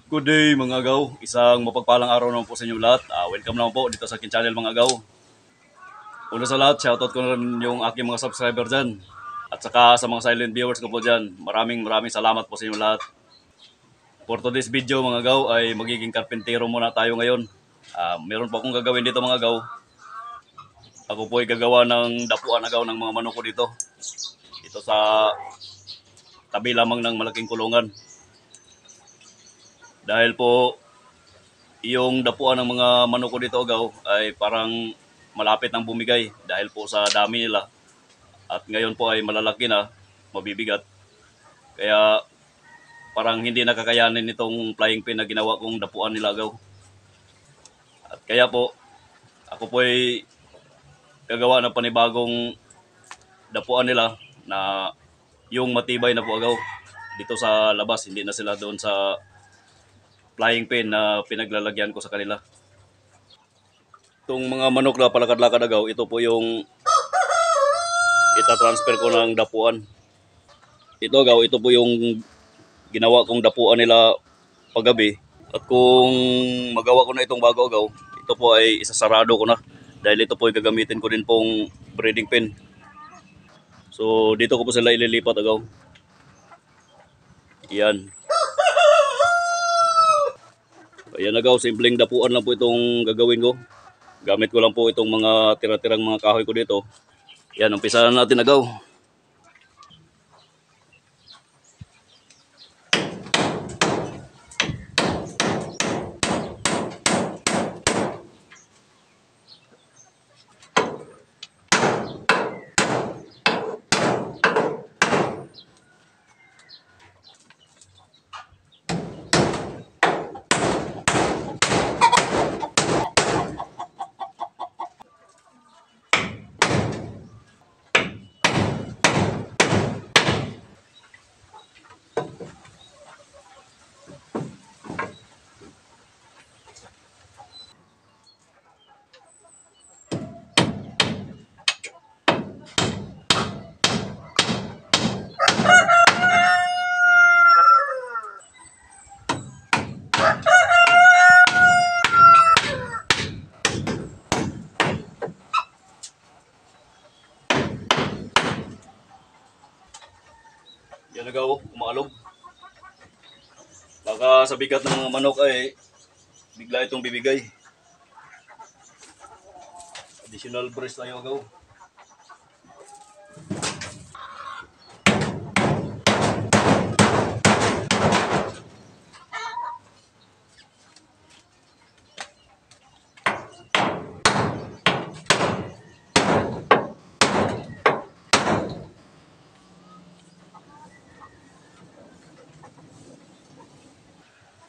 Good day mga agaw. Isang mapagpalang araw naman po sa inyo lahat. Welcome naman po dito sa akin channel mga agaw. Una sa lahat, shoutout ko na rin yung aking mga subscriber dyan. At saka sa mga silent viewers ko po dyan. Maraming salamat po sa inyo lahat. For today's video mga agaw ay magiging karpentero muna tayo ngayon. Meron po akong gagawin dito mga agaw. Ako po ay gagawa ng dapuan agaw ng mga manok ko dito. Dito sa tabi lamang ng malaking kulungan. Dahil po yung dapuan ng mga manok ko dito agaw ay parang malapit ng bumigay dahil po sa dami nila. At ngayon po ay malalaki na, mabibigat. Kaya parang hindi nakakayanin itong flying pin na ginawa kong dapuan nila agaw. At kaya po, ako po ay gagawa ng panibagong dapuan nila na yung matibay na po agaw. Dito sa labas, hindi na sila doon sa flying pin na pinaglalagyan ko sa kanila. Itong mga manok na palakad-lakad agaw, ito po yung ita-transfer ko ng dapuan. Ito agaw, ito po yung ginawa kong dapuan nila paggabi. At kung magawa ko na itong bago agaw, ito po ay isasarado ko na. Dahil ito po ay gagamitin ko din pong breeding pen. So dito ko po sila ililipat agaw. Yan. Ayan agaw, simpleng dapuan lang po itong gagawin ko. Gamit ko lang po itong mga tira-tirang mga kahoy ko dito. Yan, umpisa na natin agaw. Yan agaw, umalog. Baka sa bigat ng mga manok ay bigla itong bibigay. Additional brace tayo agaw.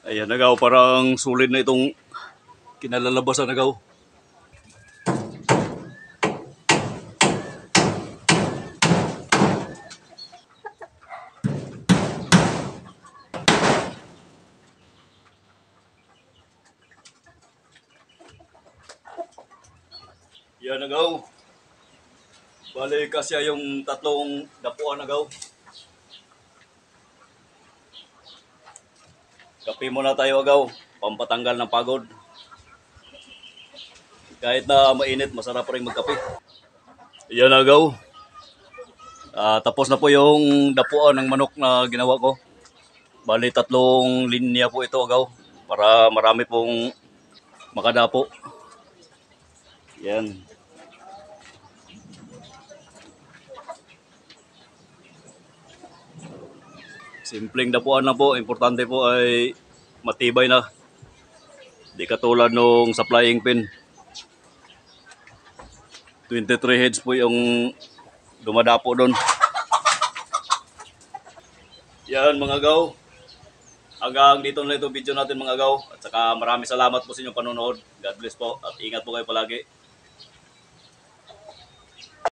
Ayan agaw, parang sulit na itong kinalalabasan agaw. Yan agaw. Bali kasi yung tatlong dapuan agaw. Kape muna tayo agaw, pampatanggal ng pagod. Kahit na mainit, masarap rin magkape. Yan agaw. Tapos na po yung dapuan ng manok na ginawa ko. Bali tatlong linya po ito agaw para marami pong makadapo. Yan. Simpleng dapuan lang po. Importante po ay matibay na. Di katulad nung sa flying pin. 23 heads po yung dumadapo doon. Yan mga agaw. Hanggang dito na ito video natin mga agaw. At saka maraming salamat po sa inyong panonood. God bless po at ingat po kayo palagi.